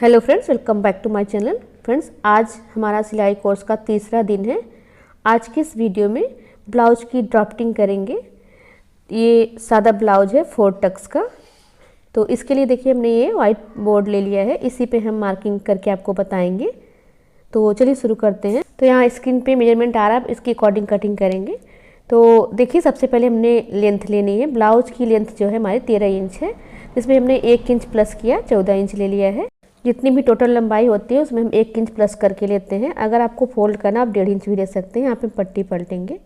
Hello friends, welcome back to my channel. Friends, आज हमारा सिलाई कोर्स का तीसरा दिन है। आज की इस वीडियो में ब्लाउज की ड्राफ्टिंग करेंगे। ये सादा ब्लाउज है 4 टक्स का। तो इसके लिए देखिए हमने ये वाइट बोर्ड ले लिया है, इसी पे हम मार्किंग करके आपको बताएंगे। तो चलिए शुरू करते हैं। तो यहाँ स्क्रीन पे मेजरमेंट आ रहा है, इसके अकॉर्डिंग कटिंग करेंगे। तो देखिए सबसे पहले हमने लेंथ लेनी है। ब्लाउज की लेंथ जो है हमारी 13 इंच है, जिसमें हमने 1 इंच प्लस किया, 14 इंच ले लिया है। जितनी भी टोटल लंबाई होती है उसमें हम 1 इंच प्लस करके लेते हैं। अगर आपको फोल्ड करना आप 1.5 इंच भी ले सकते हैं। यहाँ पे पट्टी पलटेंगे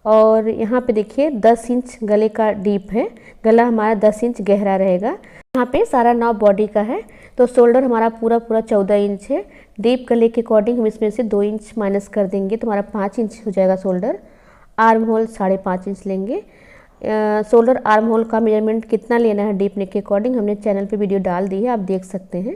और यहाँ पे देखिए 10 इंच गले का डीप है। गला हमारा 10 इंच गहरा रहेगा। यहाँ पे सारा नाप बॉडी का है। तो शोल्डर हमारा पूरा 14 इंच है। डीप गले के अकॉर्डिंग हम इसमें से 2 इंच माइनस कर देंगे तो हमारा 5 इंच हो जाएगा शोल्डर। आर्म होल 5.5 इंच लेंगे। शोल्डर आर्म होल का मेजरमेंट कितना लेना है डीप नेक के अकॉर्डिंग हमने चैनल पे वीडियो डाल दी है, आप देख सकते हैं।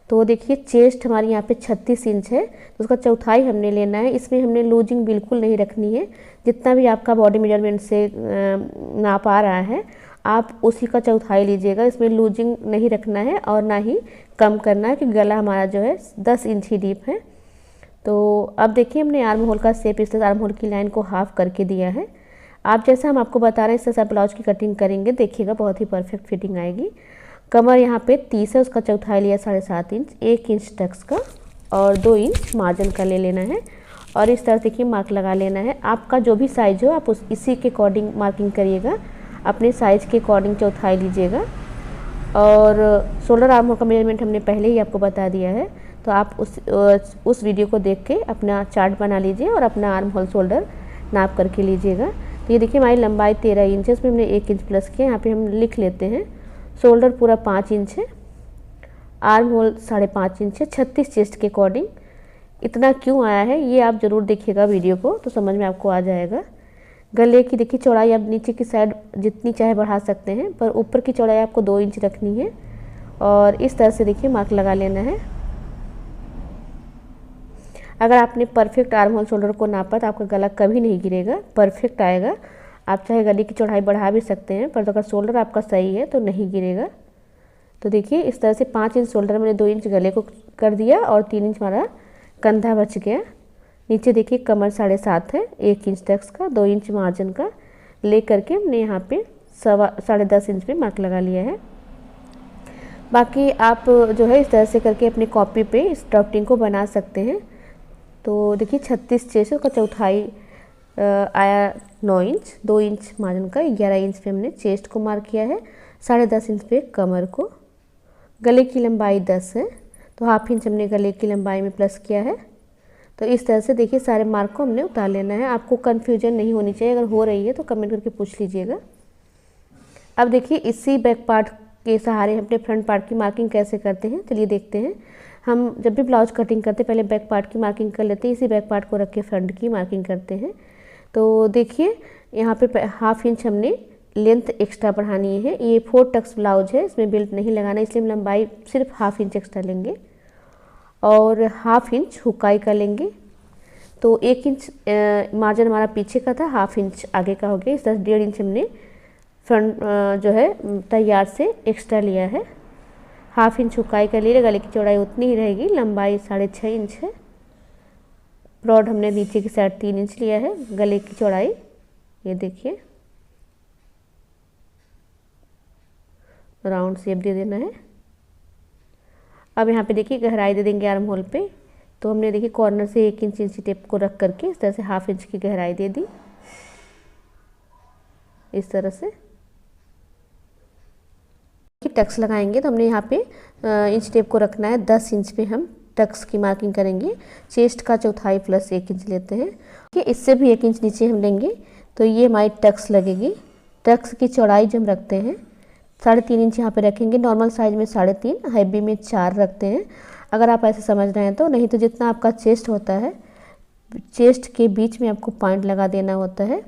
तो देखिए चेस्ट हमारी यहाँ पे 36 इंच है, तो उसका चौथाई हमने लेना है। इसमें हमने लूजिंग बिल्कुल नहीं रखनी है। जितना भी आपका बॉडी मेजरमेंट से नाप आ रहा है आप उसी का चौथाई लीजिएगा। इसमें लूजिंग नहीं रखना है और ना ही कम करना है, क्योंकि गला हमारा जो है 10 इंच ही डीप है। तो अब देखिए हमने आर्म होल का शेप इस तरह आर्म होल की लाइन को हाफ करके दिया है। आप जैसा हम आपको बता रहे हैं इस तरह ब्लाउज की कटिंग करेंगे, देखिएगा बहुत ही परफेक्ट फिटिंग आएगी। कमर यहाँ पे 30 है, उसका चौथाई लिया 7.5 इंच, 1 इंच टक्स का और 2 इंच मार्जिन का ले लेना है। और इस तरह देखिए मार्क लगा लेना है। आपका जो भी साइज हो आप इसी के अकॉर्डिंग मार्किंग करिएगा, अपने साइज के अकॉर्डिंग चौथाई लीजिएगा। और शोल्डर आर्म होल का मेजरमेंट हमने पहले ही आपको बता दिया है, तो आप उस वीडियो को देख के अपना चार्ट बना लीजिए और अपना आर्म होल शोल्डर नाप करके लीजिएगा। तो ये देखिए हमारी लंबाई 13 इंच है, इसमें हमने 1 इंच प्लस किया। यहाँ पे हम लिख लेते हैं शोल्डर पूरा 5 इंच है, आर्म होल 5.5 इंच है, 36 चेस्ट के अकॉर्डिंग। इतना क्यों आया है ये आप ज़रूर देखिएगा वीडियो को, तो समझ में आपको आ जाएगा। गले की देखिए चौड़ाई आप नीचे की साइड जितनी चाहे बढ़ा सकते हैं, पर ऊपर की चौड़ाई आपको 2 इंच रखनी है। और इस तरह से देखिए मार्क लगा लेना है। अगर आपने परफेक्ट आर्म होल शोल्डर को नापा तो आपका गला कभी नहीं गिरेगा, परफेक्ट आएगा। आप चाहे गले की चौड़ाई बढ़ा भी सकते हैं, पर अगर शोल्डर आपका सही है तो नहीं गिरेगा। तो देखिए इस तरह से 5 इंच शोल्डर मैंने 2 इंच गले को कर दिया और 3 इंच हमारा कंधा बच गया। नीचे देखिए कमर 7.5 है, 1 इंच टक्स का, 2 इंच मार्जिन का ले करके हमने यहाँ पे 10.5 इंच पे मार्क लगा लिया है। बाकी आप जो है इस तरह से करके अपनी कॉपी पे इस ड्राफ्टिंग को बना सकते हैं। तो देखिए 36 चेस्ट का चौथाई आया 9 इंच, 2 इंच मार्जिन का, 11 इंच पे हमने चेस्ट को मार्क किया है, 10.5 इंच पे कमर को। गले की लंबाई 10 है, तो हाफ इंच हमने गले की लंबाई में प्लस किया है। तो इस तरह से देखिए सारे मार्क को हमने उतार लेना है। आपको कन्फ्यूजन नहीं होनी चाहिए, अगर हो रही है तो कमेंट करके पूछ लीजिएगा। अब देखिए इसी बैक पार्ट के सहारे हम अपने फ्रंट पार्ट की मार्किंग कैसे करते हैं, चलिए देखते हैं। हम जब भी ब्लाउज कटिंग करते हैं पहले बैक पार्ट की मार्किंग कर लेते हैं, इसी बैक पार्ट को रख के फ्रंट की मार्किंग करते हैं। तो देखिए यहाँ पे हाफ इंच हमने लेंथ एक्स्ट्रा बढ़ानी है। ये 4 टक्स ब्लाउज है, इसमें बेल्ट नहीं लगाना, इसलिए हम लंबाई सिर्फ हाफ इंच एक्स्ट्रा लेंगे और हाफ इंच हुकाई का लेंगे। तो 1 इंच मार्जिन हमारा पीछे का था, हाफ इंच आगे का हो गया। इस तरह 1.5 इंच हमने फ्रंट जो है तैयार से एक्स्ट्रा लिया है। हाफ इंच हुकाई का लिए, गले की चौड़ाई उतनी ही रहेगी, लंबाई 6.5 इंच है। ब्रॉड हमने नीचे की साइड 3 इंच लिया है। गले की चौड़ाई ये देखिए राउंड शेप दे देना है। अब यहाँ पे देखिए गहराई दे देंगे आर्म होल पे। तो हमने देखिए कॉर्नर से 1 इंच टेप को रख करके इस तरह से हाफ इंच की गहराई दे दी। इस तरह से टक्स लगाएंगे तो हमने यहाँ पे इंच टेप को रखना है। 10 इंच पे हम टक्स की मार्किंग करेंगे। चेस्ट का चौथाई प्लस 1 इंच लेते हैं, कि इससे भी 1 इंच नीचे हम लेंगे तो ये हमारी टक्स लगेगी। टक्स की चौड़ाई जो हम रखते हैं 3.5 इंच यहाँ पे रखेंगे। नॉर्मल साइज में 3.5, हैवी में 4 रखते हैं, अगर आप ऐसे समझ रहे हैं तो। नहीं तो जितना आपका चेस्ट होता है चेस्ट के बीच में आपको पॉइंट लगा देना होता है।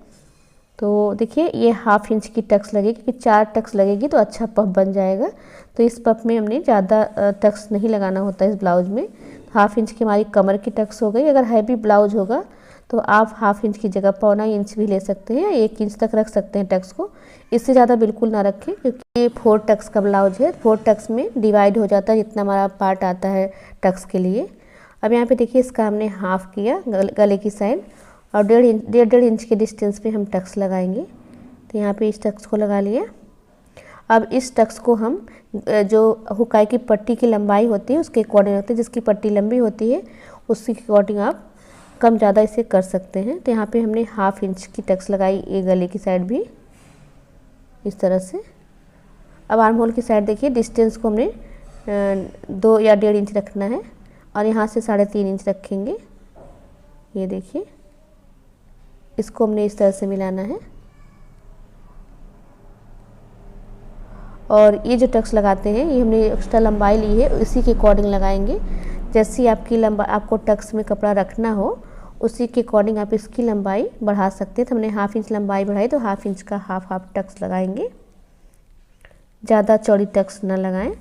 तो देखिए ये हाफ इंच की टक्स लगेगी, क्योंकि 4 टक्स लगेगी तो अच्छा पफ बन जाएगा। तो इस पफ में हमने ज़्यादा टक्स नहीं लगाना होता इस ब्लाउज में। हाफ इंच की हमारी कमर की टक्स हो गई। अगर हैवी ब्लाउज होगा तो आप हाफ इंच की जगह 1.25 इंच भी ले सकते हैं या 1 इंच तक रख सकते हैं टक्स को। इससे ज़्यादा बिल्कुल ना रखें क्योंकि ये 4 टक्स का ब्लाउज है। 4 टक्स में डिवाइड हो जाता है जितना हमारा पार्ट आता है टक्स के लिए। अब यहाँ पे देखिए इसका हमने हाफ किया गले की साइड और 1.5 इंच के डिस्टेंस पे हम टक्स लगाएंगे। तो यहाँ पे इस टक्स को लगा लिया। अब इस टक्स को हम जो हुकाई की पट्टी की लंबाई होती है उसके अकॉर्डिंग होती है। जिसकी पट्टी लंबी होती है उसके अकॉर्डिंग आप कम ज़्यादा इसे कर सकते हैं। तो यहाँ पे हमने हाफ इंच की टक्स लगाई ये गले की साइड भी इस तरह से। अब आर्म होल की साइड देखिए डिस्टेंस को हमने 2 या 1.5 इंच रखना है और यहाँ से 3.5 इंच रखेंगे। ये देखिए इसको हमने इस तरह से मिलाना है और ये जो टक्स लगाते हैं ये हमने एक्स्ट्रा लंबाई ली है इसी के अकॉर्डिंग लगाएंगे। जैसी आपकी लंबाई आपको टक्स में कपड़ा रखना हो उसी के अकॉर्डिंग आप इसकी लंबाई बढ़ा सकते हैं। तो हमने हाफ इंच लंबाई बढ़ाई तो हाफ इंच का हाफ टक्स लगाएंगे। ज़्यादा चौड़ी टक्स ना लगाएं।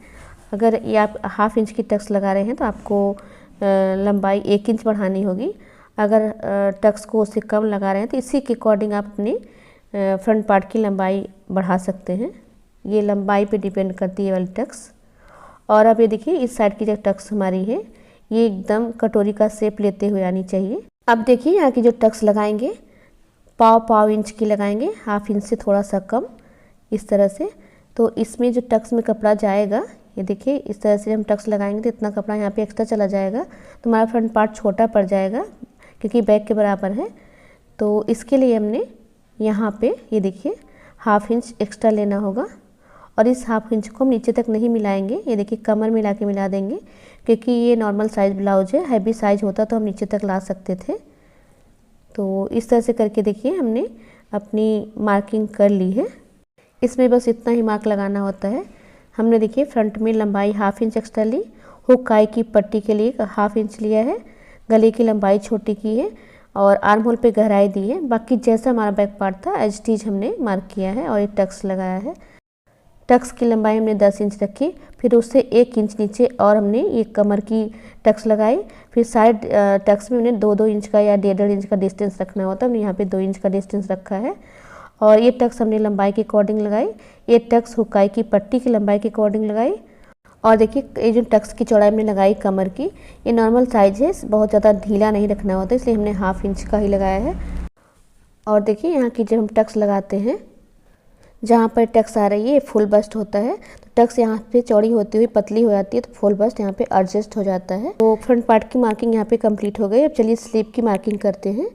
अगर ये आप हाफ इंच की टक्स लगा रहे हैं तो आपको लंबाई 1 इंच बढ़ानी होगी। अगर टक्स को उससे कम लगा रहे हैं तो इसी के अकॉर्डिंग आप अपने फ्रंट पार्ट की लंबाई बढ़ा सकते हैं। ये लंबाई पे डिपेंड करती है वाली टक्स। और अब ये देखिए इस साइड की जो टक्स हमारी है ये एकदम कटोरी का शेप लेते हुए आनी चाहिए। अब देखिए यहाँ की जो टक्स लगाएंगे 1.25 इंच की लगाएंगे, हाफ इंच से थोड़ा सा कम इस तरह से। तो इसमें जो टक्स में कपड़ा जाएगा ये देखिए इस तरह से हम टक्स लगाएंगे तो इतना कपड़ा यहाँ पे एक्स्ट्रा चला जाएगा तो हमारा फ्रंट पार्ट छोटा पड़ जाएगा क्योंकि बैक के बराबर है। तो इसके लिए हमने यहाँ पे ये देखिए हाफ इंच एक्स्ट्रा लेना होगा और इस हाफ इंच को हम नीचे तक नहीं मिलाएंगे। ये देखिए कमर मिला के मिला देंगे क्योंकि ये नॉर्मल साइज़ ब्लाउज है। हैवी साइज होता तो हम नीचे तक ला सकते थे। तो इस तरह से करके देखिए हमने अपनी मार्किंग कर ली है। इसमें बस इतना ही मार्क लगाना होता है। हमने देखिए फ्रंट में लंबाई हाफ इंच एक्स्ट्रा ली, हुकाई की पट्टी के लिए हाफ इंच लिया है, गले की लंबाई छोटी की है और आर्म होल पे गहराई दी है। बाकी जैसा हमारा बैक पार्ट था एज टीज हमने मार्क किया है और एक टक्स लगाया है। टक्स की लंबाई हमने 10 इंच रखी, फिर उससे 1 इंच नीचे और हमने ये कमर की टक्स लगाई। फिर साइड टक्स में हमने 2-2 इंच का या 1.5 इंच का डिस्टेंस रखना होता है। हमने यहाँ पे 2 इंच का डिस्टेंस रखा है और ये टक्स हमने लंबाई के अकॉर्डिंग लगाई। ये टक्स हुकाई की पट्टी की लंबाई के अकॉर्डिंग लगाई। और देखिए ये जो टक्स की चौड़ाई में लगाई कमर की ये नॉर्मल साइज है, बहुत ज़्यादा ढीला नहीं रखना होता इसलिए हमने हाफ इंच का ही लगाया है। और देखिए यहाँ की जब हम टक्स लगाते हैं जहाँ पर टक्स आ रही है फुल बस्ट होता है तो टक्स यहाँ पे चौड़ी होती हुई पतली हो जाती है तो फुल बस्ट यहाँ पे एडजस्ट हो जाता है। तो फ्रंट पार्ट की मार्किंग यहाँ पे कंप्लीट हो गई। अब चलिए स्लीव की मार्किंग करते हैं।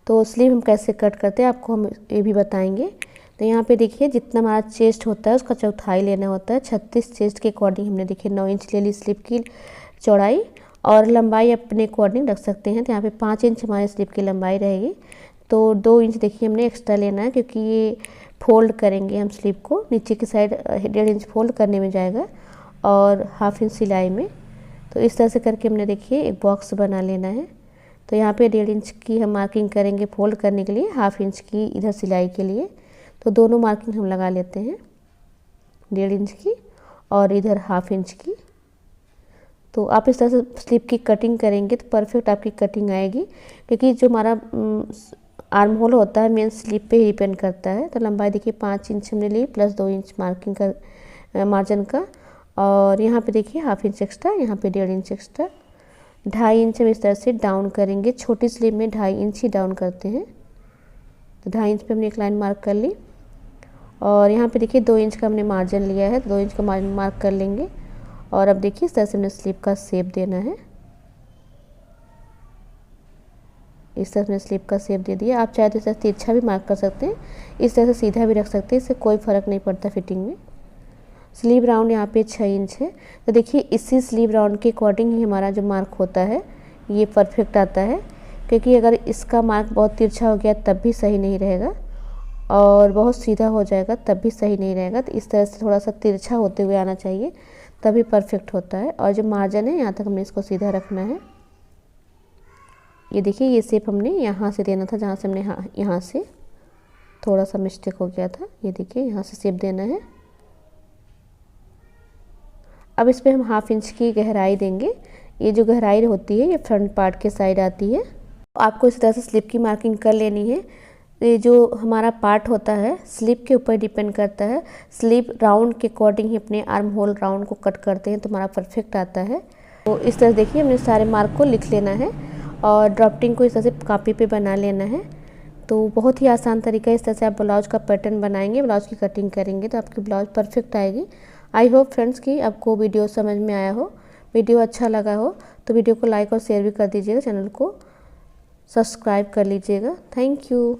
तो स्लीव हम कैसे कट करते हैं आपको हम ये भी बताएंगे। तो यहाँ पे देखिए जितना हमारा चेस्ट होता है उसका चौथाई लेना होता है। 36 चेस्ट के अकॉर्डिंग हमने देखिए 9 इंच ले ली स्लीव की चौड़ाई और लंबाई अपने अकॉर्डिंग रख सकते हैं। तो यहाँ पे 5 इंच हमारे स्लीव की लंबाई रहेगी। तो 2 इंच देखिए हमने एक्स्ट्रा लेना है क्योंकि ये फोल्ड करेंगे हम स्लीव को, नीचे की साइड 1.5 इंच फोल्ड करने में जाएगा और हाफ इंच सिलाई में। तो इस तरह से करके हमने देखिए एक बॉक्स बना लेना है। तो यहाँ पे 1.5 इंच की हम मार्किंग करेंगे फोल्ड करने के लिए, हाफ इंच की इधर सिलाई के लिए। तो दोनों मार्किंग हम लगा लेते हैं 1.5 इंच की और इधर हाफ इंच की। तो आप इस तरह से स्लीव की कटिंग करेंगे तो परफेक्ट आपकी कटिंग आएगी क्योंकि जो हमारा आर्म होल होता है मेन स्लीव पे ही डिपेंड करता है। तो लंबाई देखिए 5 इंच हमने ली प्लस 2 इंच मार्किंग का मार्जिन का और यहाँ पे देखिए हाफ इंच एक्स्ट्रा, यहाँ पे 1.5 इंच एक्स्ट्रा। 2.5 इंच हम इस तरह से डाउन करेंगे। छोटी स्लीव में 2.5 इंच ही डाउन करते हैं। तो 2.5 इंच पे हमने एक लाइन मार्क कर ली और यहाँ पे देखिए 2 इंच का हमने मार्जिन लिया है, 2 इंच का मार्जिन मार्क कर लेंगे। और अब देखिए इस तरह से हमने स्लीव का शेप देना है। इस तरह से स्लीव का शेप दे दिया। आप चाहे तो इस तरह तिरछा भी मार्क कर सकते हैं, इस तरह से सीधा भी रख सकते हैं, इससे कोई फ़र्क नहीं पड़ता फिटिंग में। स्लीव राउंड यहाँ पे 6 इंच है। तो देखिए इसी स्लीव राउंड के अकॉर्डिंग ही हमारा जो मार्क होता है ये परफेक्ट आता है क्योंकि अगर इसका मार्क बहुत तिरछा हो गया तब भी सही नहीं रहेगा और बहुत सीधा हो जाएगा तब भी सही नहीं रहेगा। तो इस तरह से थोड़ा सा तिरछा होते हुए आना चाहिए तभी परफेक्ट होता है। और जो मार्जिन है यहाँ तक हमने इसको सीधा रखना है। ये देखिए ये शेप हमने यहाँ से देना था जहाँ से हमने यहाँ से थोड़ा सा मिस्टेक हो गया था। ये देखिए यहाँ से शेप देना है। अब इस पर हम हाफ इंच की गहराई देंगे। ये जो गहराई होती है ये फ्रंट पार्ट के साइड आती है। आपको इस तरह से स्लीव की मार्किंग कर लेनी है। ये जो हमारा पार्ट होता है स्लीव के ऊपर डिपेंड करता है। स्लीव राउंड के अकॉर्डिंग ही अपने आर्म होल राउंड को कट करते हैं तो हमारा परफेक्ट आता है। तो इस तरह देखिए हमने सारे मार्क को लिख लेना है और ड्राफ्टिंग को इस तरह से कॉपी पे बना लेना है। तो बहुत ही आसान तरीका है, इस तरह से आप ब्लाउज का पैटर्न बनाएंगे, ब्लाउज की कटिंग करेंगे तो आपकी ब्लाउज परफेक्ट आएगी। आई होप फ्रेंड्स कि आपको वीडियो समझ में आया हो। वीडियो अच्छा लगा हो तो वीडियो को लाइक और शेयर भी कर दीजिएगा, चैनल को सब्सक्राइब कर लीजिएगा। Thank you.